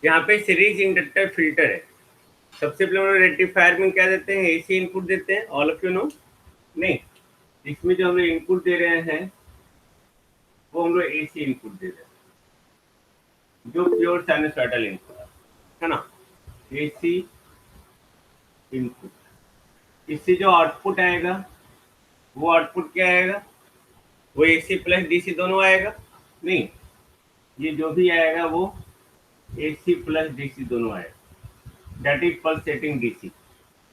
यहाँ पे series inductor filter है। सबसे पहले हम लोग रेक्टिफायर में क्या देते हैं, एसी इनपुट देते हैं, ऑल ऑफ यू नो। नहीं, इसमें जो हम लोग इनपुट दे रहे हैं वो हम लोग एसी इनपुट दे रहे हैं, जो प्योर साइनसॉइडल इनपुट है ना, एसी इनपुट। इससे जो आउटपुट आएगा वो आउटपुट क्या आएगा, वो एसी प्लस डीसी दोनों आएगा। नहीं, ये जो भी आएगा वो एसी प्लस डीसी दोनों आएगा, that is pulsating DC.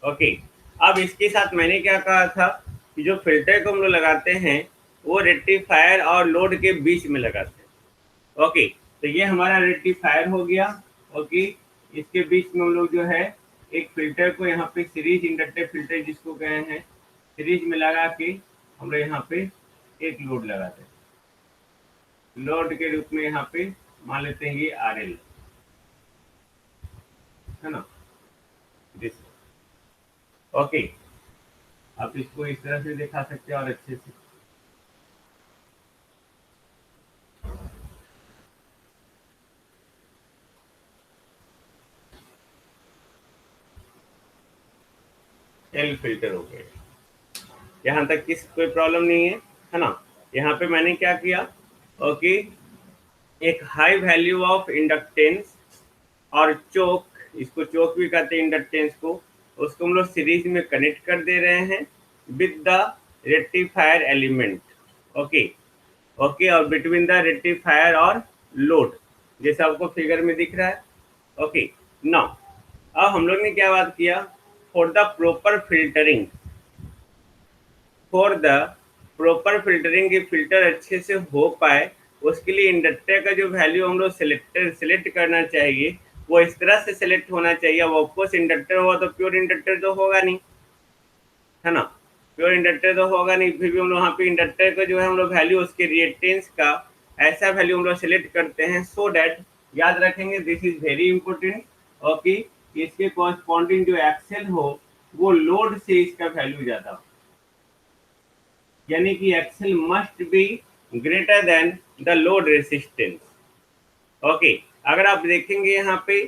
Okay, अब इसके साथ मैंने क्या कहा था कि जो फिल्टर को हम लोग लगाते हैं वो रेक्टिफायर और लोड के बीच में लगाते हैं। ओके, तो ये हमारा रेक्टिफायर हो गया। ओके, इसके बीच में हम लोग जो है एक फिल्टर को यहाँ पे सीरीज इंडक्टिव फिल्टर जिसको कहे हैं, सीरीज में लगा के हम लोग यहाँ पे एक लोड लगाते हैं। लोड के रूप में यहाँ पे मान लेते हैं ये RL है ना, दिस। ओके, आप इसको इस तरह से दिखा सकते हैं और अच्छे से। एल फिल्टर हो गए, यहाँ तक किस कोई प्रॉब्लम नहीं है ना। यहाँ पे मैंने क्या किया, ओके, एक हाई वैल्यू ऑफ इंडक्टेंस और चोक, इसको चोक भी कहते हैं इंडक्टेंस को, उसको हम लोग सीरीज में कनेक्ट कर दे रहे हैं with the rectifier element. Okay okay, और बिटवीन द रेक्टिफायर और लोड, जैसे आपको फिगर में दिख रहा है। ओके, नाउ अब हम लोग ने क्या बात किया, for the proper filtering, for the proper filtering, की फिल्टर अच्छे से हो पाए उसके लिए इंडक्टर का जो वैल्यू हम लोग सिलेक्ट करना चाहिए वो इस तरह से सिलेक्ट होना चाहिए। अब ऑफकोर्स इंडक्टर हुआ तो प्योर इंडक्टर तो होगा नहीं, है ना, प्योर इंडक्टर तो होगा नहीं, फिर भी हम लोग यहाँ पे इंडक्टर का जो है हम लोग वैल्यू उसके रिएक्टेंस का ऐसा वैल्यू हम लोग सिलेक्ट करते हैं सो डैट, याद रखेंगे this is very important. Okay, इसके कॉरस्पॉन्डिंग जो एक्सेल हो वो लोड से इसका वैल्यू ज्यादा हो, यानी कि XL must be greater than the load resistance. Okay, अगर आप देखेंगे यहाँ पे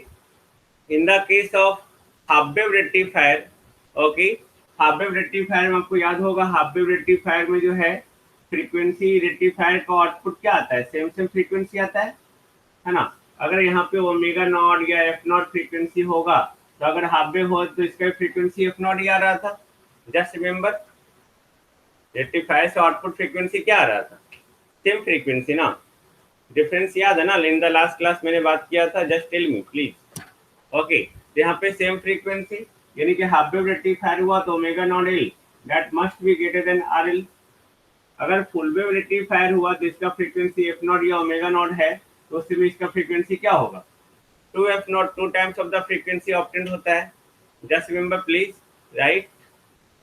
in the case of half wave rectifier, okay, half wave rectifier में आपको याद होगा हाफ वेव रेक्टिफायर में जो है फ्रीक्वेंसी रेक्टिफायर का आउटपुट क्या आता है, सेम सेम फ्रीक्वेंसी आता है ना। अगर यहाँ पे ओमेगा नॉट या एफ नॉट फ्रीक्वेंसी होगा तो अगर हाफ वेव हो तो इसका फ्रीक्वेंसी एफ नॉट ही आ रहा था। जस्ट रिमेंबर, रेक्टिफायर से आउटपुट फ्रीक्वेंसी क्या आ रहा था, सेम फ्रीक्वेंसी ना, डिफरेंस याद है ना, इन द लास्ट क्लास मैंने बात किया था, just tell me please. Okay, तो यहाँ पे सेम फ्रीक्वेंसी, यानी कि हाफ वेव रेक्टिफायर हुआ तो omega naught L that must be greater then RL। अगर फुल वेव रेक्टिफायर हुआ तो इसका फ्रीक्वेंसी एफ नॉट या ओमेगा नॉट है तो उससे भी इसका फ्रीक्वेंसी क्या होगा, 2f not, 2 times of the frequency obtained होता है। Just remember please, right.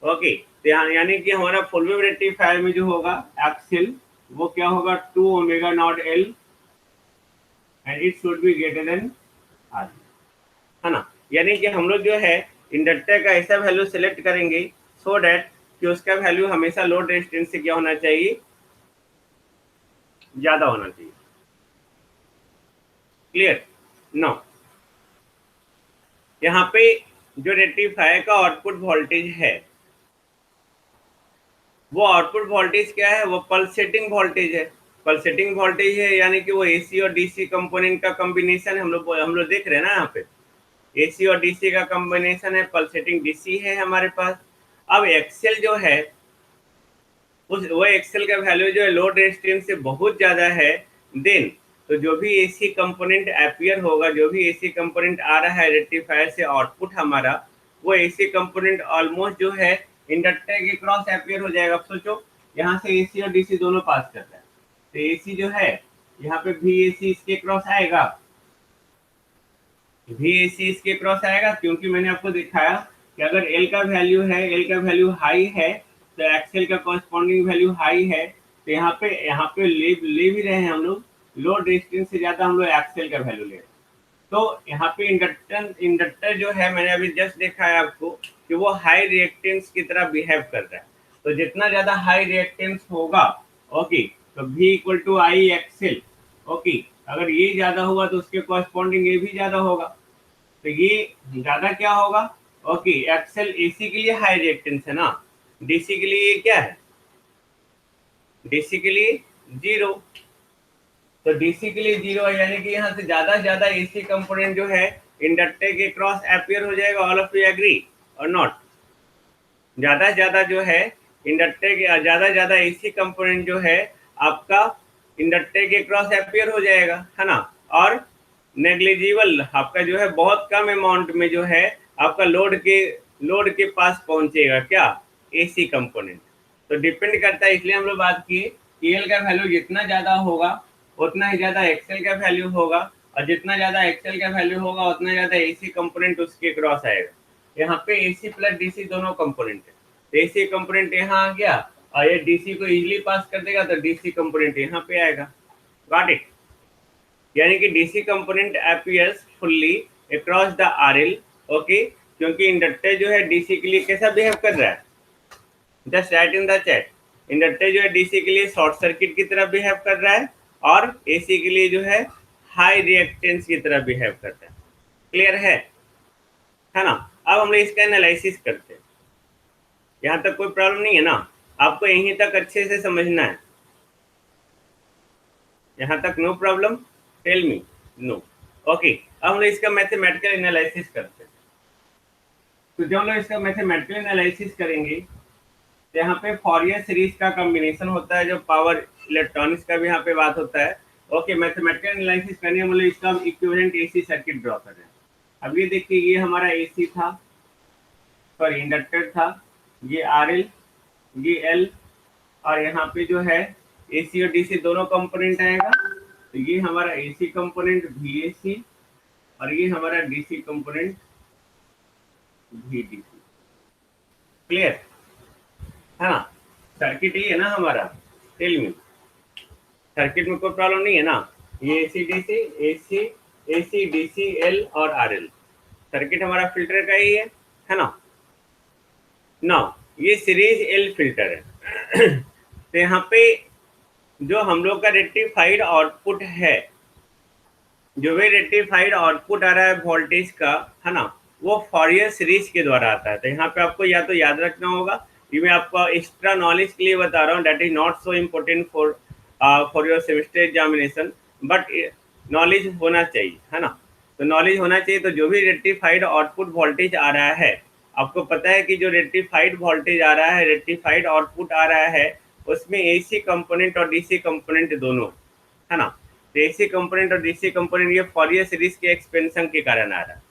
Okay, तो यानी कि हमारा फुल वेव रेक्टिफायर में जो होगा एक्सेल वो क्या होगा, 2 omega naught L and it should be greater than R, है ना। यानी कि हम लोग जो है इंडक्टर का ऐसा वैल्यू सेलेक्ट करेंगे सो डैट कि उसका वैल्यू हमेशा लोड रेजिस्टेंस से क्या होना चाहिए, ज्यादा होना चाहिए। क्लियर। नो, यहाँ पे जो रेक्टिफायर का आउटपुट वोल्टेज है वो आउटपुट वोल्टेज क्या है, वो पल्सेटिंग वोल्टेज है। पल्सेटिंग वोल्टेज है यानी कि वो एसी और डीसी कंपोनेंट का कॉम्बिनेशन हम लोग देख रहे हैं ना, यहाँ पे एसी और डीसी का कॉम्बिनेशन है, पल्सेटिंग डीसी है हमारे पास। अब एक्सेल जो है वो एक्सेल का वैल्यू जो है लोड रेजिस्टेंस से बहुत ज्यादा है, देन तो जो भी एसी कंपोनेंट अपीयर होगा, जो भी एसी कंपोनेंट आ रहा है रेक्टिफायर से आउटपुट हमारा, वो एसी कंपोनेंट ऑलमोस्ट जो है इंडक्टर के क्रॉस अपीयर हो जाएगा। अब सोचो यहाँ से एसी और डीसी दोनों पास कर रहा है तो एसी जो है यहाँ पे VAC इसके क्रॉस आएगा, VAC इसके क्रॉस आएगा, क्योंकि मैंने आपको दिखाया कि अगर L का वैल्यू है, L का वैल्यू हाई है तो एक्सेल का कॉरस्पॉन्डिंग वैल्यू हाई है, तो यहाँ पे ले भी रहे हैं हम लोग लोड रेजिस्टेंस से ज्यादा हम लोग एक्सेल का वैल्यू ले रहे हैं। तो यहाँ पे इंडक्टर जो है मैंने अभी जस्ट देखा है आपको कि वो हाई रिएक्टेंस की तरह बिहेव कर रहा है, तो जितना ज्यादा हाई रिएक्टेंस होगा, ओके, तो V equal to I XL. Okay, अगर ये ज्यादा हुआ तो उसके कॉरस्पॉन्डिंग ये भी ज्यादा होगा, तो ये ज्यादा क्या होगा? ओके, एक्सेल एसी के लिए हाई रिएक्टेंस है ना, डीसी के लिए ये क्या है? डीसी के लिए जीरो। तो डीसी के लिए जीरो है, यानी कि यहाँ से ज्यादा से ज्यादा एसी कंपोनेंट जो है इंडक्टर के क्रॉस अपियर हो जाएगा। ऑल ऑफ यू एग्री और नॉट? ज्यादा से ज्यादा जो है इंडक्टर के, ज्यादा से ज्यादा एसी कंपोनेंट जो है आपका इंडक्टर के क्रॉस अपियर हो जाएगा, है ना। और नेग्लिजिबल आपका जो है बहुत कम अमाउंट में जो है आपका लोड के पास पहुंचेगा क्या? AC component. तो डिपेंड करता है, इसलिए हम लोग बात किए कि एल का वैल्यू जितना ज्यादा होगा उतना ही ज्यादा एक्सेल का वैल्यू होगा, और जितना ज्यादा एक्सेल का वैल्यू होगा उतना ज्यादा एसी कंपोनेंट उसके क्रॉस आएगा। यहाँ पे एसी प्लस डीसी दोनों कंपोनेंट है, तो एसी कंपोनेंट यहाँ आ गया और ये डीसी को इजीली पास कर देगा, तो डीसी कंपोनेंट यहाँ पे आएगा। Got it? यानी कि DC component appears fully across the RL. Okay, क्योंकि इंडक्टर जो है डीसी के लिए कैसा बिहेव कर रहा है? Just write in the chat. Inductor जो है डीसी के लिए शॉर्ट सर्किट की तरह बिहेव कर रहा है, और एसी के लिए जो है हाई रिएक्टेंस की तरह बिहेव कर रहा है। क्लियर है ना? अब हम लोग इसका एनालिसिस करते हैं। यहाँ तक कोई प्रॉब्लम नहीं है ना? आपको यहीं तक अच्छे से समझना है? यहाँ तक no problem? Tell me no. Okay, अब हम लोग इसका मैथमेटिकल एनालिसिस करते हैं। तो जब हम लोग इसका मैथमेटिकल एनालिसिस करेंगे तो यहाँ पे फॉरियर सीरीज का कॉम्बिनेशन होता है, जो पावर इलेक्ट्रॉनिक्स का भी यहाँ पे बात होता है। ओके, मैथमेटिकल एनालिसिस करने में इसका इक्विवेलेंट एसी सर्किट ड्रॉ कर रहे हैं। अब ये देखिए, ये हमारा एसी था, सॉरी इंडक्टर था, ये आरएल, ये एल, और यहाँ पे जो है एसी और डीसी दोनों कंपोनेंट आएगा। तो ये हमारा एसी कंपोनेंट वीएसी, और ये हमारा डीसी कंपोनेंट वीडीसी। क्लियर है ना? सर्किट ये है ना हमारा? टेल मी, सर्किट में कोई प्रॉब्लम नहीं है ना? ये AC DC, AC DC L और आरएल सर्किट हमारा फिल्टर का ही है ना? ना, ये सीरीज एल फिल्टर है। तो यहाँ पे जो हम लोग का रेक्टिफाइड आउटपुट है, जो भी रेक्टिफाइड आउटपुट आ रहा है वोल्टेज का, है ना, वो फॉरियर सीरीज के द्वारा आता है। तो यहाँ पे आपको या तो याद रखना होगा, ये मैं आपको एक्स्ट्रा नॉलेज के लिए बता रहा हूँ, that is not so important for your semester examination, but knowledge होना चाहिए, है ना। तो नॉलेज होना चाहिए। तो जो भी रेक्टिफाइड आउटपुट वोल्टेज आ रहा है, आपको पता है कि जो रेक्टिफाइड वोल्टेज आ रहा है, रेक्टिफाइड आउटपुट आ रहा है, उसमें एसी कंपोनेंट और डीसी कंपोनेंट दोनों, है ना। तो एसी कंपोनेंट और डीसी कंपोनेंट ये फॉरियर सीरीज के एक्सपेंशन के कारण आ रहा है।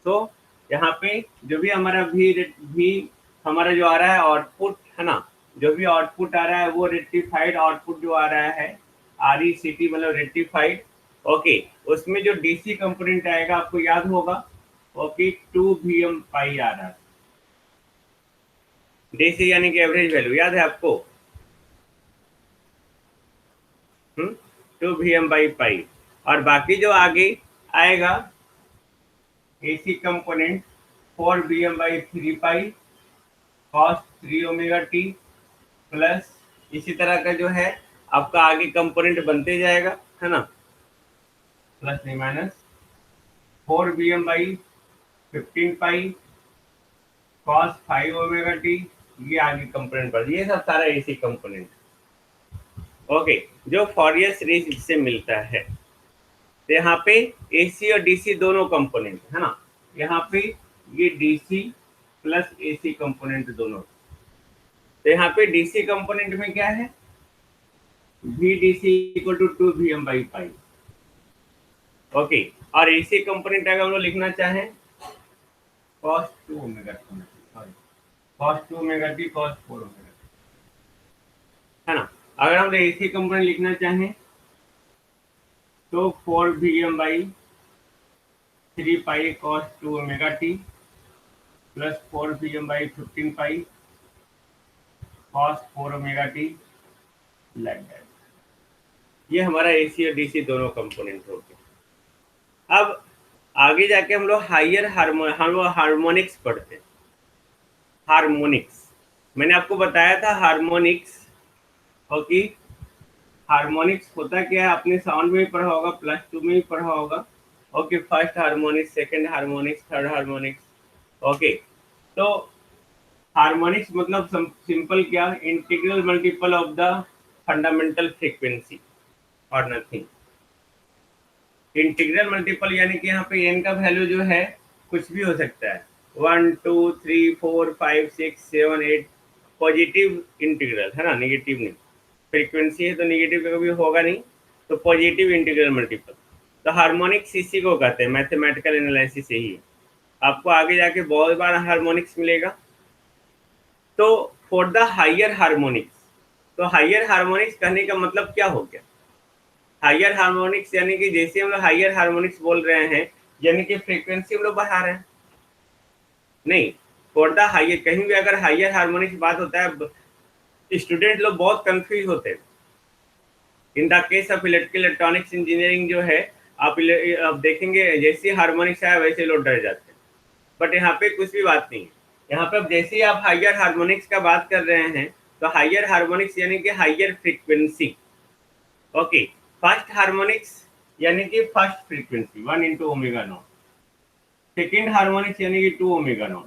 तो यहाँ पे जो भी हमारा भी हमारा जो आ रहा है आउटपुट, है ना, जो भी आउटपुट आ रहा है वो रेक्टिफाइड आउटपुट जो आ रहा है, RECT मतलब रेक्टिफाइड। ओके, उसमें जो डीसी कंपोनेंट आएगा आपको याद होगा, ओके, 2Vm पाई आ रहा है। डीसी यानी कि एवरेज वैल्यू याद है आपको? 2Vm बाई पाई। और बाकी जो आगे आएगा AC component 4Vm by 3 pi cos 3 omega T, plus इसी तरह का जो है आपका आगे कंपोनेंट बनते जाएगा, है ना, प्लस नहीं minus 4Vm by 15 pi cos 5 omega T, ये आगे कंपोनेंट पर, ये सब सारा एसी कंपोनेंट। ओके, जो फॉरियर सीरीज से मिलता है। तो यहाँ पे एसी और डीसी दोनों कंपोनेंट, है ना, यहाँ पे ये डीसी प्लस एसी कंपोनेंट दोनों। तो यहाँ पे डीसी कंपोनेंट में क्या है, VDC equal to 2Vm by pi. Okay, और एसी कंपोनेंट अगर हम लोग लिखना चाहें cos 2 omega t, sorry cos 2 omega t cos 4 omega t, है ना। अगर हम एसी कंपोनेंट लिखना चाहें तो 4Vm by 3 pi cos 2 omega T plus 4Vm by 15 pi cos 4 omega T, like that. ये हमारा एसी और डीसी दोनों कंपोनेंट हो गए। अब आगे जाके हम लोग हायर हार्मोनिक्स पढ़ते हैं। हार्मोनिक्स मैंने आपको बताया था, हार्मोनिक्स ओके, हार्मोनिक्स होता क्या है, आपने साउंड में भी पढ़ा होगा, +2 में भी पढ़ा होगा। Okay, first harmonics, second harmonics, third harmonics. Okay, तो हार्मोनिक्स मतलब सिंपल क्या, integral multiple of the fundamental frequency और नथिंग। इंटीग्रल मल्टीपल यानी कि यहाँ पे एन का वैल्यू जो है कुछ भी हो सकता है, 1 2 3 4 5 6 7 8, पॉजिटिव इंटीग्रल है ना, नेगेटिव नहीं। फ्रीक्वेंसी है तो नेगेटिव कभी होगा नहीं, तो पॉजिटिव इंटीग्रल मल्टीपल। तो हार्मोनिक्स इसी को कहते हैं, मैथमेटिकल एनालिसिस यही है। आपको आगे जाके बहुत बार हार्मोनिक्स मिलेगा। तो फॉर द हायर हार्मोनिक्स, तो हायर हार्मोनिक्स कहने का मतलब क्या हो गया, हायर हार्मोनिक्स यानी कि जैसे हम लोग हायर हार्मोनिक्स बोल रहे हैं, यानी कि फ्रीक्वेंसी हम लोग बढ़ा रहे हैं, नहीं। फॉर द हायर, कहीं भी अगर हायर हार्मोनिक्स बात होता है, स्टूडेंट लोग बहुत कंफ्यूज होते हैं। इन the case of electrical electronics engineering जो है, आप देखेंगे जैसे हार्मोनिक्स आया वैसे लोग डर जाते हैं, बट यहाँ पे कुछ भी बात नहीं है। यहाँ पे जैसे ही आप हायर हार्मोनिक्स का बात कर रहे हैं, तो हायर हार्मोनिक्स यानी कि higher frequency. Okay, first harmonics यानी कि फर्स्ट फ्रीक्वेंसी 1 × ω0, सेकेंड हार्मोनिक्स यानी कि 2 ω0,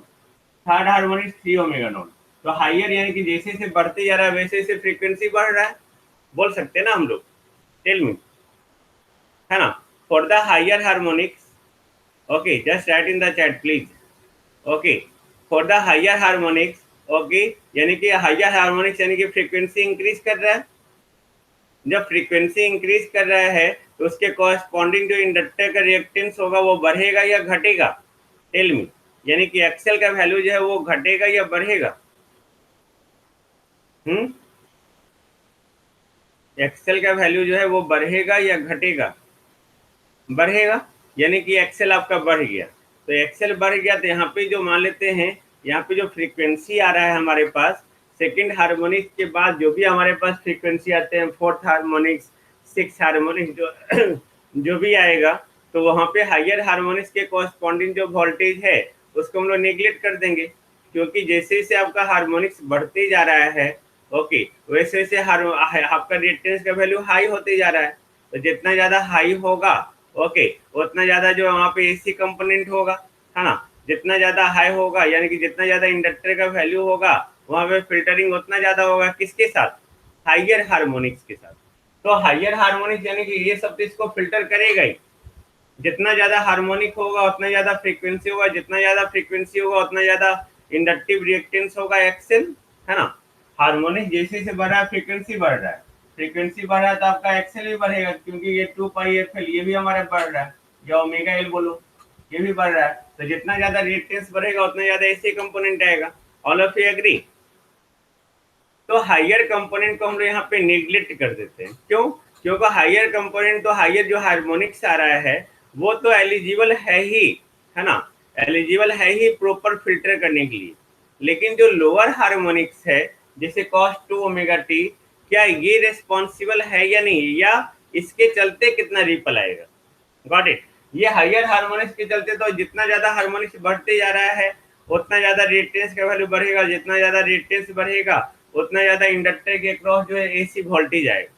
थर्ड हार्मोनिक्स 3 ω0। तो हायर यानी कि जैसे जैसे बढ़ते जा रहा है वैसे वैसे फ्रीक्वेंसी बढ़ रहा है, बोल सकते हैं ना हम लोग। टेल मी, है ना। For the higher harmonics, okay just write in the chat please. Okay, for the higher harmonics, okay, यानी कि हायर हार्मोनिक्स यानी कि फ्रीक्वेंसी इंक्रीज कर रहा है। जब फ्रीक्वेंसी इंक्रीज कर रहा है तो उसके कॉरस्पॉन्डिंग जो इंडक्टर का रिएक्टेंस होगा वो बढ़ेगा या घटेगा, टेल मी। यानी कि एक्सेल का वैल्यू जो है वो घटेगा या बढ़ेगा, एक्सेल का वैल्यू जो है वो बढ़ेगा या घटेगा, बढ़ेगा। यानी कि एक्सेल आपका बढ़ गया, तो एक्सेल बढ़ गया तो यहाँ पे जो मान लेते हैं, यहाँ पे जो फ्रीक्वेंसी आ रहा है हमारे पास, सेकंड हार्मोनिक्स के बाद जो भी हमारे पास फ्रीक्वेंसी आते हैं, फोर्थ हार्मोनिक्स, सिक्स हार्मोनिक्स, जो जो भी आएगा, तो वहाँ पे हायर हार्मोनिक्स के कॉरस्पॉन्डिंग जो वोल्टेज है उसको हम लोग नेग्लेक्ट कर देंगे, क्योंकि जैसे जैसे आपका हार्मोनिक्स बढ़ते जा रहा है, ओके, वैसे वैसे आपका रिएक्टेंस का वैल्यू हाई होते जा रहा है। तो जितना ज़्यादा हाई होगा, ओके, उतना ज़्यादा जो वहाँ पे एसी कंपोनेंट होगा, है ना। जितना ज़्यादा हाई होगा यानी कि जितना ज़्यादा इंडक्टर का वैल्यू होगा, वहाँ पे फिल्टरिंग उतना ज़्यादा होगा, किसके साथ, हाइयर हार्मोनिक्स के साथ। तो हाइयर हार्मोनिक्स यानी कि ये सब इसको फिल्टर करेगा ही। जितना ज़्यादा हार्मोनिक होगा उतना ज़्यादा फ्रीक्वेंसी होगा, जितना ज़्यादा फ्रीक्वेंसी होगा उतना ज़्यादा इंडक्टिव रिएक्टेंस होगा, एक्सेल, है ना। हार्मोनिक जैसे जैसे बढ़ रहा है फ्रीक्वेंसी बढ़ रहा है, फ्रीक्वेंसी बढ़ रहा है तो आपका एक्सेल भी बढ़ेगा, क्योंकि ये 2πfl ये भी हमारा बढ़ रहा है, या ओमेगा एल बोलो, ये भी बढ़ रहा है। तो जितना ज़्यादा रिएक्टेंस बढ़ेगा उतना ज़्यादा ऐसे कंपोनेंट आएगा। All of you agree. तो हायर कंपोनेंट को हम लोग यहाँ पे निगलेक्ट कर देते हैं, क्यों, क्योंकि हायर कंपोनेंट, तो हायर जो हार्मोनिक्स आ रहा है वो तो एलिजिबल है ही, है ना, एलिजिबल है ही प्रॉपर फिल्टर करने के लिए। लेकिन जो लोअर हार्मोनिक्स है, जैसे कॉस 2 ω t, क्या ये रिस्पॉन्सिबल है या नहीं, या इसके चलते कितना रिपल आएगा, गॉट इट। ये हायर हार्मोनिक्स के चलते, तो जितना ज्यादा हार्मोनिक्स बढ़ते जा रहा है उतना ज्यादा रिएक्टेंस का वैल्यू बढ़ेगा, जितना ज्यादा रिएक्टेंस बढ़ेगा उतना ज्यादा इंडक्टर के क्रॉस जो है एसी वोल्टेज आएगा।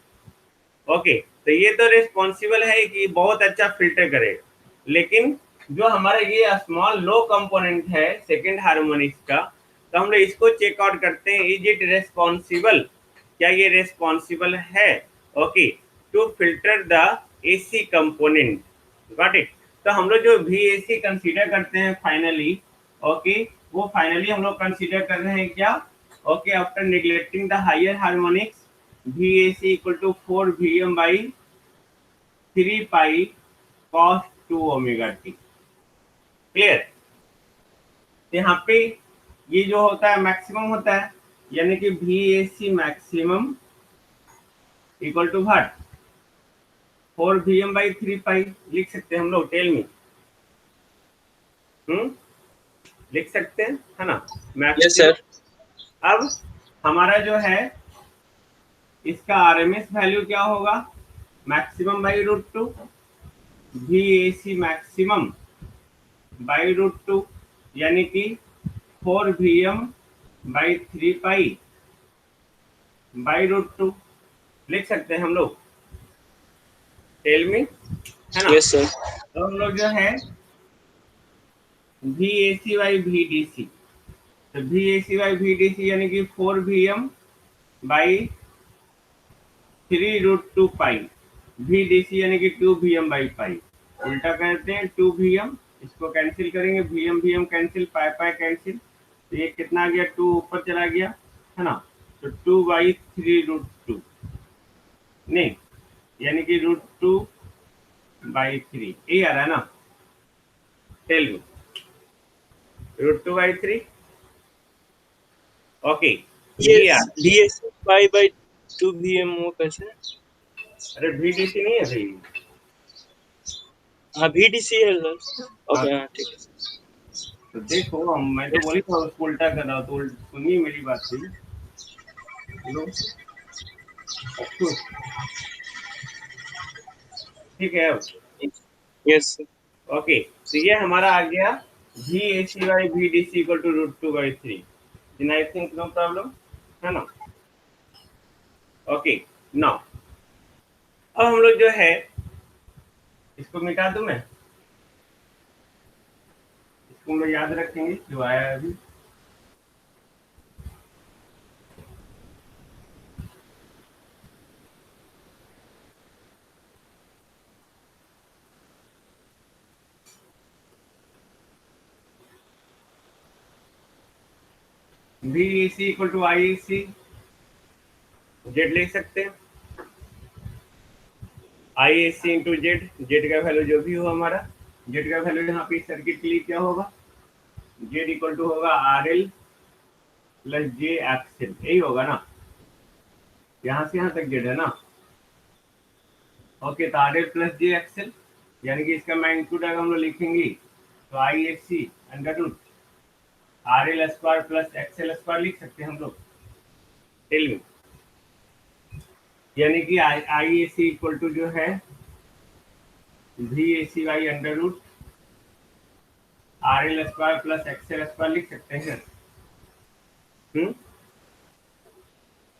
ओके, तो ये तो रिस्पॉन्सिबल है कि बहुत अच्छा फिल्टर करेगा। लेकिन जो हमारा ये स्मॉल लो कंपोनेंट है सेकेंड हार्मोनिक्स का, तो हम लोग इसको चेकआउट करते हैं, इज इट रेस्पॉन्सिबल, क्या ये रेस्पॉन्सिबल है, okay, to filter the AC component, got it. तो हम लोग जो भी एसी कंसीडर करते हैं फाइनली, ओके, वो फाइनली हम लोग कंसीडर कर रहे हैं क्या, okay, after neglecting the higher harmonics, VAC equal to 4 Vm/3 pi cos 2 ω t। Clear. यहाँ पे ये जो होता है मैक्सिमम होता है, यानी कि VAC maximum equal to what, 4 Vm/3 pi लिख सकते हैं हम लोग, टेल मी। लिख सकते हैं, है ना, मैक्सिमम। अब हमारा जो है इसका आरएमएस वैल्यू क्या होगा, maximum by √2, VAC maximum by √2, यानी कि 4 Vm/3 पाई बाई √2। लिख सकते हैं हम लोग, टेल मी, है ना। Yes sir. तो हम लोग जो है V A C by V D C, तो V A C by V D C यानी कि 4 VM by 3√2 pi, V D C यानी कि 2 VM बाई पाई, उल्टा करते हैं 2 VM, इसको कैंसिल करेंगे, वी एम कैंसिल, पाई पाई कैंसिल, तो ये कितना आ गया, 2 ऊपर चला गया, है ना। तो 2/3√2, नहीं, यानी कि √2/3, यही आ रहा है ना, टेल मी, √2/3, ओके, ये आ यस, रहा है। D S pi by 2 VM वो कैसे? अरे वी डी सी नहीं है भाई। हाँ VDC है सर। हाँ, ओके हाँ ठीक है। तो देखो, हम मैं तो बोली था उसको उल्टा कर रहा हूँ, तो सुनिए मेरी बात भी, लो, ठीक है अब, यस सर। ओके, तो ये हमारा आ गया V A C by V D C equal to √2/3, इन आई थिंक नो प्रॉब्लम, है ना। ओके, नाउ अब हम लोग जो है इसको मिटा दूं मैं, इसको हम लोग याद रखेंगे जो आया है अभी, V A C equal to I A C Z लिख सकते हैं, I A C into Z, Z का वैल्यू जो भी हो हमारा, जेड का वैल्यू यहाँ पे सर्किट के लिए क्या होगा, जेड इक्वल टू होगा RL प्लस जे एक्सएल, यही होगा ना, यहाँ से यहाँ तक जेड है ना। ओके, तो RL प्लस जे एक्सएल, यानी कि इसका मैग्नीट्यूड अगर हम लोग लिखेंगे तो I H C under root RL square plus XL square लिख सकते हैं हम लोग, टेल मी, यानी कि आई ए सी इक्वल टू जो है V A C by under root RL square plus XL square लिख सकते हैं, हम्म,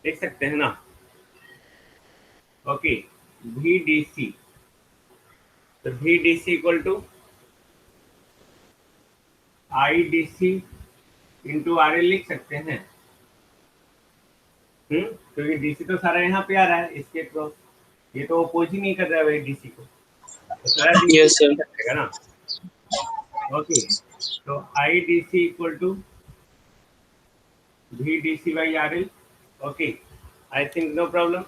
लिख सकते हैं ना। ओके, वी डी सी, तो V D C equal to I D C into RL लिख सकते हैं, क्योंकि डीसी तो सारा यहाँ पे आ रहा है इसके क्रॉस, ये तो अपोज ही नहीं कर रहा है भाई डीसी को, तो सारा डीसी यस सर। रहेगा ना। ओके, तो I D C equal to V D C by RL, okay, I think no problem,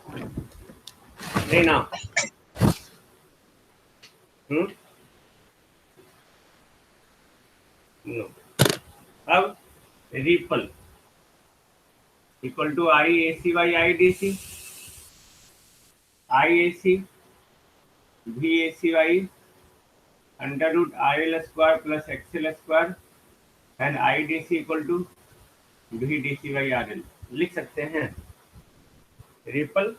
नहीं ना, हम्म, नो। अब ripple equal to I A C by I D C, I A C V A C by under root RL square plus XL square and I D C equal to V D C by RL लिख सकते हैं, ripple,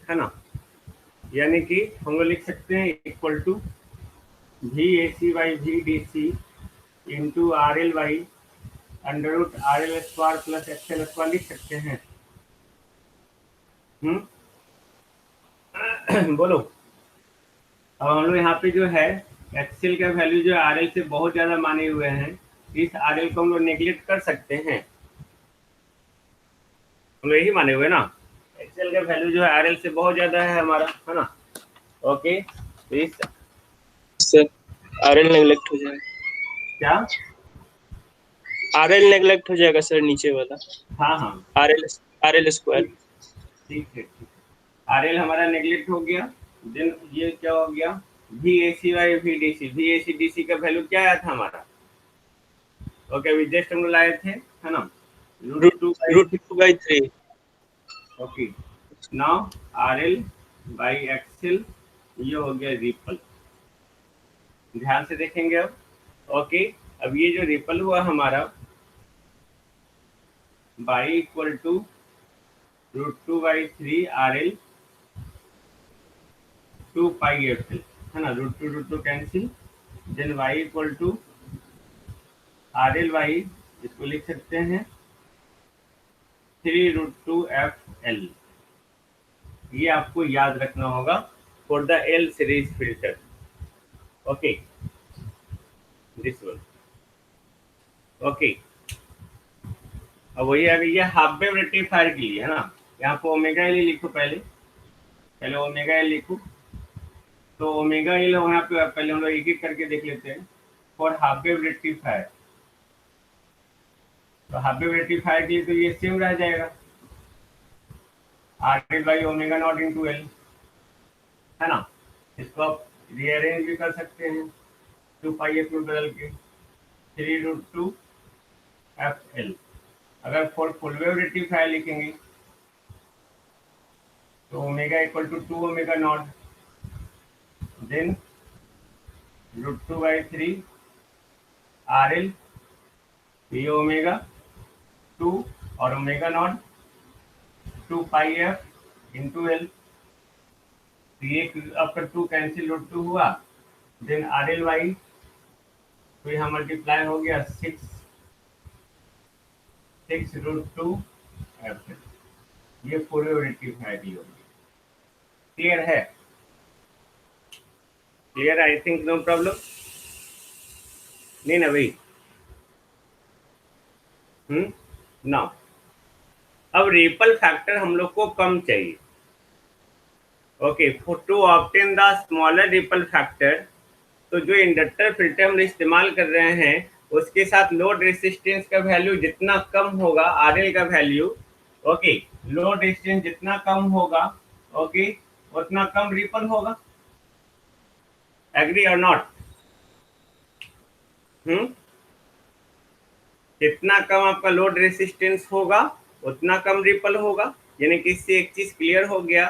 है ना, यानी कि हम लोग लिख सकते हैं equal to V A C by V D C into RL by under root RL square plus XL square लिख सकते हैं, बोलो। अब हम लोग यहाँ पे जो है एक्सएल का वैल्यू जो RL से बहुत ज्यादा माने हुए हैं, इस RL को हम लोग नेग्लेक्ट कर सकते हैं, हम लोग यही माने हुए ना, एक्सएल का वैल्यू जो है RL से बहुत ज्यादा है हमारा, है ना। ओके, तो इस सर RL नेगलेक्ट हो जाएगा। क्या, RL नेगलेक्ट हो जाएगा सर नीचे वाला। हाँ हाँ, RL RL स्क्वायर। ठीक, ठीक है, ठीक है, RL हमारा नेग्लेक्ट हो गया, देन ये क्या हो गया, V A C by V D C, V A C D C का वैल्यू क्या आया था हमारा, ओके, अभी जस्ट हम लोग लाए थे, है ना, root root two by root three, 2/3। Okay, now RL by XL, ये हो गया रिपल, ध्यान से देखेंगे अब, ओके, अब ये जो रिपल हुआ हमारा by equal to √2/3 RL 2 pi FL, है ना, √2 cancel, then y equal to RL by, इसको लिख सकते हैं 3√2 FL, एल, ये आपको याद रखना होगा for the L series filter. Okay, this one. Okay, अब वही अगर ये हाफ वेव रेक्टिफायर के लिए है ना, यहाँ पे ओमेगा एल लिखो, पहले ओमेगा एल लिखो। तो ओमेगा एल यहाँ पे पहले हम लोग एक एक करके देख लेते हैं फॉर हाफ वेव रेक्टिफायर। तो हाफ वेव रेक्टिफायर के लिए तो ये सेम रह जाएगा, R L by omega naught into L, है ना। इसको आप रीअरेंज भी कर सकते हैं 2 पाई एफ में बदल के, 3√2 एफ एल। अगर फॉर फुल वेव रेक्टिफायर लिखेंगे तो omega equal to 2 omega not, then √2/3 R L ये ओमेगा 2 और omega not 2 pi F into L. ये आपका 2 कैंसिल, √2 हुआ, देन आर एल वाई, तो यहाँ मल्टीप्लाई हो गया 6√2 एफ एल। ये पूरे रेक्टिफायर की होगी। क्लियर है? Clear, I think no problem, नहीं ना भाई? नाउ अब रिपल फैक्टर हम लोग को कम चाहिए। Okay, to obtain the smaller ripple factor, तो जो इंडक्टर फिल्टर हम इस्तेमाल कर रहे हैं उसके साथ लोड रेसिस्टेंस का वैल्यू जितना कम होगा, आरएल का वैल्यू, ओके, लोड रेसिस्टेंस जितना कम होगा, ओके, उतना कम रिपल होगा। एग्री और नॉट? जितना कम आपका लोड रेसिस्टेंस होगा उतना कम रिपल होगा। यानी कि इससे एक चीज क्लियर हो गया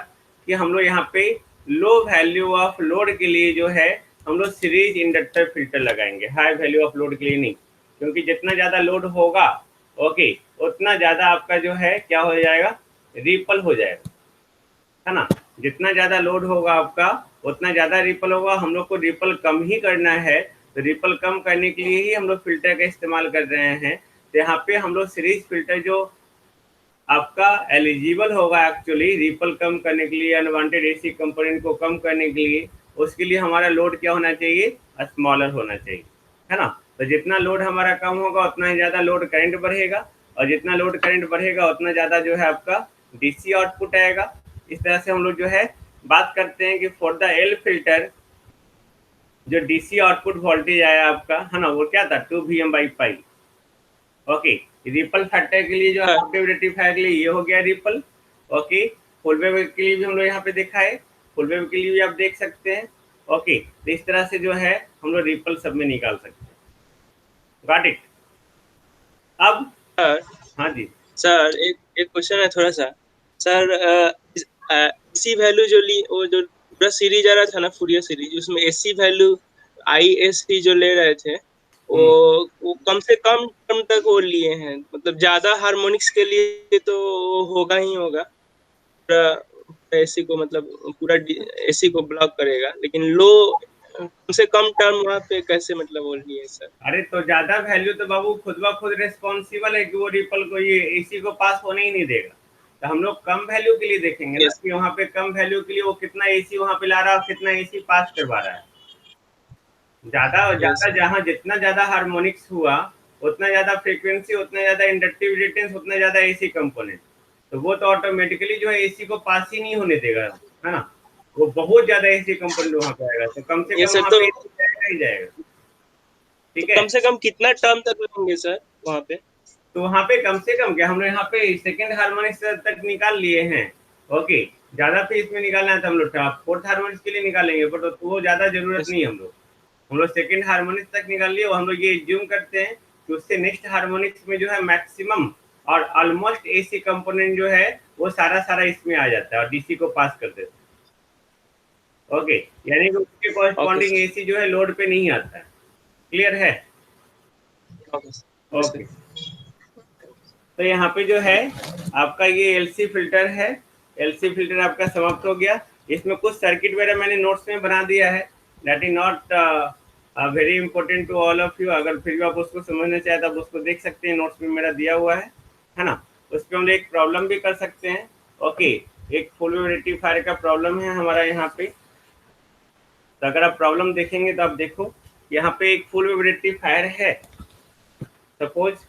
कि हम लोग यहाँ पे लो वैल्यू ऑफ लोड के लिए जो है हम लोग सीरीज इंडक्टर फिल्टर लगाएंगे, हाई वैल्यू ऑफ लोड के लिए नहीं, क्योंकि जितना ज्यादा लोड होगा, ओके, उतना ज्यादा आपका जो है क्या हो जाएगा, रिपल हो जाएगा, है ना। जितना ज्यादा लोड होगा आपका उतना ज्यादा रिपल होगा। हम लोग को रिपल कम ही करना है, तो रिपल कम करने के लिए ही हम लोग फिल्टर का इस्तेमाल कर रहे हैं। तो यहाँ पे हम लोग सीरीज फिल्टर जो आपका एलिजिबल होगा एक्चुअली रिपल कम करने के लिए, अनवांटेड एसी कंपोनेंट को कम करने के लिए, उसके लिए हमारा लोड क्या होना चाहिए, स्मॉलर होना चाहिए, है ना। तो जितना लोड हमारा कम होगा उतना ही ज्यादा लोड करंट बढ़ेगा, और जितना लोड करंट बढ़ेगा उतना ज्यादा जो है आपका डीसी आउटपुट आएगा। इस तरह से हम लोग जो है बात करते हैं कि फॉर द एल फिल्टर जो डीसी आउटपुट वोल्टेज आया आपका, है ना, वो क्या था 2Vm/पाई। ओके, रिपल फैक्टर के लिए जो हाफ वेव रेक्टिफायर के लिए ये हो गया रिपल। ओके, फुल वेव के लिए भी हम लोग यहाँ पे देखा है, फुल वेव के लिए भी आप देख सकते हैं। ओके, तो इस तरह से जो है हम लोग रिपल सब में निकाल सकते हैं। Got it? अब सर, हाँ जी सर एक क्वेश्चन है थोड़ा सा। सर एसी वैल्यू जो ली, वो जो पूरा सीरीज आ रहा था ना, फूरियर सीरीज, उसमें एसी वैल्यू ISC जो ले रहे थे वो कम से कम टर्म तक वो लिए हैं, मतलब ज्यादा हार्मोनिक्स के लिए तो होगा ही होगा, पूरा एसी को, मतलब पूरा एसी को ब्लॉक करेगा, लेकिन लो कम से कम टर्म वहाँ पे कैसे मतलब वो लिए सर? अरे तो ज्यादा वैल्यू तो बाबू खुद ब खुद रिस्पॉन्सिबल है कि वो रिपल को, ये एसी को पास होने ही नहीं देगा। तो हम लोग कम वैल्यू के लिए देखेंगे ना कि वहाँ पे कम वैल्यू के लिए वो कितना एसी वहाँ पे ला रहा है और कितना एसी पास करवा रहा है। ज्यादा ज्यादा जहाँ जितना ज्यादा हार्मोनिक्स हुआ उतना ज्यादा फ्रीक्वेंसी, उतना ज्यादा इंडक्टिव रिटेंस, उतना ज्यादा एसी कंपोनेंट, तो वो तो ऑटोमेटिकली जो है एसी को पास ही नहीं होने देगा, है ना। वो बहुत ज्यादा एसी कंपोनेंट वहाँ पे आएगा, तो कम से कम वहाँ पे एसी जाएगा ही जाएगा। ठीक है, कम से कम कितना टर्म तक लेंगे सर वहाँ पे? तो वहाँ पे कम से कम क्या हम लोग यहाँ पे सेकेंड हार्मोनिक्स तक निकाल लिए हैं। ओके, ज्यादा पे इसमें निकालना है तो हम लोग फोर्थ हार्मोनिक्स के लिए निकालेंगे, बट वो ज्यादा जरूरत नहीं है। हम लोग सेकेंड हार्मोनिक्स तक निकाल लिए, हम लोग ये ज्यूम करते हैं कि उससे नेक्स्ट हार्मोनिक्स में जो है मैक्सिमम और ऑलमोस्ट एसी कंपोनेंट जो है वो सारा इसमें आ जाता है और डीसी को पास कर देता है। ओके, यानी कि उसके कॉरेस्पॉन्डिंग एसी जो है लोड पे नहीं आता है। क्लियर है? ओके, तो यहाँ पे जो है आपका ये एलसी फिल्टर है। एलसी फिल्टर आपका समाप्त हो गया। इसमें कुछ सर्किट वगैरह मैंने नोट्स में बना दिया है, that is not very important to all of you. अगर फिर भी आप उसको समझना चाहते हैं तो उसको देख सकते हैं, नोट्स में मेरा दिया हुआ है ना। उस पर हम लोग एक प्रॉब्लम भी कर सकते हैं ओके, एक फुल वेव रेक्टिफायर का प्रॉब्लम है हमारा यहाँ पे। तो अगर आप प्रॉब्लम देखेंगे तो आप देखो यहाँ पे एक फुल वेव रेक्टिफायर है, suppose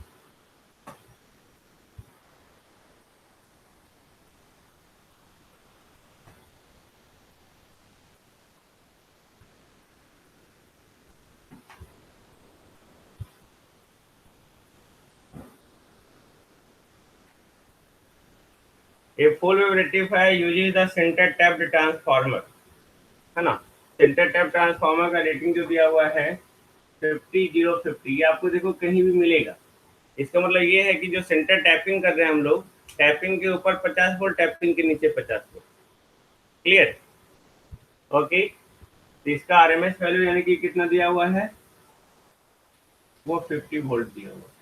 a full wave rectifier uses the center tapped transformer, है ना। सेंटर टैप ट्रांसफार्मर का रेटिंग जो दिया हुआ है 50-050, ये आपको देखो कहीं भी मिलेगा। इसका मतलब ये है कि जो सेंटर टैपिंग कर रहे हैं हम लोग, टैपिंग के ऊपर 50 वोल्ट, टैपिंग के नीचे 50 वोल्ट। क्लियर? ओके, तो इसका आरएमएस वैल्यू यानी कि कितना दिया हुआ है, वो 50 वोल्ट दिया हुआ है।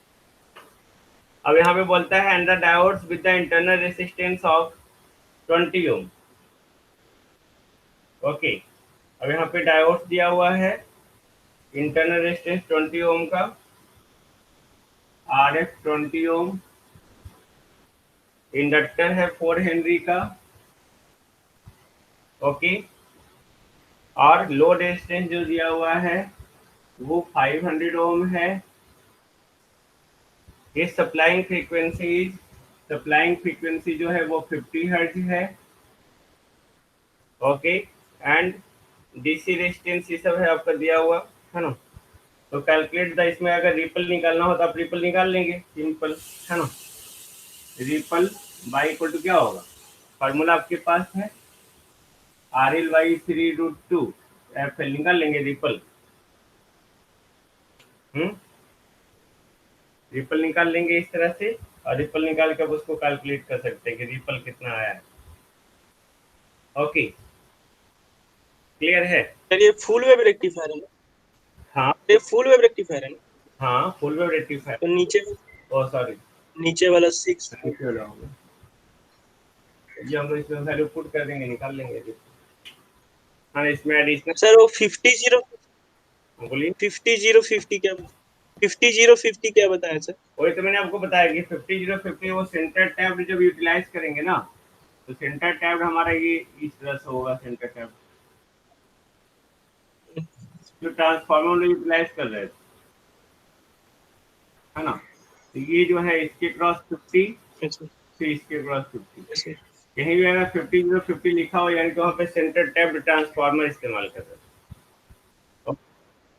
अब यहाँ पे बोलता है and the diodes with the internal resistance of 20 ohm. Okay, अब यहाँ पे डायोड्स दिया हुआ है, इंटरनल रेजिस्टेंस 20 ओम का, आरएफ 20 ओम, इंडक्टर है 4 हेनरी का, ओके, और लोड रेजिस्टेंस जो दिया हुआ है वो 500 ओम है। ये सप्लाइंग फ्रीक्वेंसी जो है वो 50 हर्ट्ज है। ओके, एंड डीसी रेजिस्टेंस ये सब है आपका दिया हुआ, है ना। तो कैलकुलेट द, इसमें अगर रिपल निकालना हो तो आप रिपल निकाल लेंगे, सिंपल, है ना। रिपल बाई इक्वल टू क्या होगा, फार्मूला आपके पास है RL बाई 3√2 FL, निकाल लेंगे रिपल। रिपल निकाल लेंगे इस तरह से, और रिपल निकाल कर उसको कैलकुलेट कर सकते हैं कि रिपल कितना आया है। ओके, क्लियर है? चलिए, फुल वेव रेक्टिफायर है ना? हाँ, ये फुल वेव रेक्टिफायर है ना? हाँ, फुल वेव रेक्टिफायर। तो नीचे, ओ सॉरी, नीचे वाला 6, नीचे वाला होगा ये, हम लोग इसमें वैल्यू पुट कर देंगे, निकाल लेंगे। हाँ, इसमें एडिशनल, सर वो 50 बोलिए। 50 क्या, 50 क्या बताया सर? वही तो मैंने आपको बताया कि 50-050 वो सेंटर टैब जब यूटिलाइज करेंगे ना, तो सेंटर टैब हमारा ये इस तरह से होगा। सेंटर टैब जो ट्रांसफार्मर में यूटिलाइज कर रहे थे, है ना, तो ये जो है इसके क्रॉस 50, फिर इसके क्रॉस 50, कहीं भी अगर 50-050 लिखा हो यानी कि वहाँ पे सेंटर टैब ट्रांसफार्मर इस्तेमाल कर रहे हैं।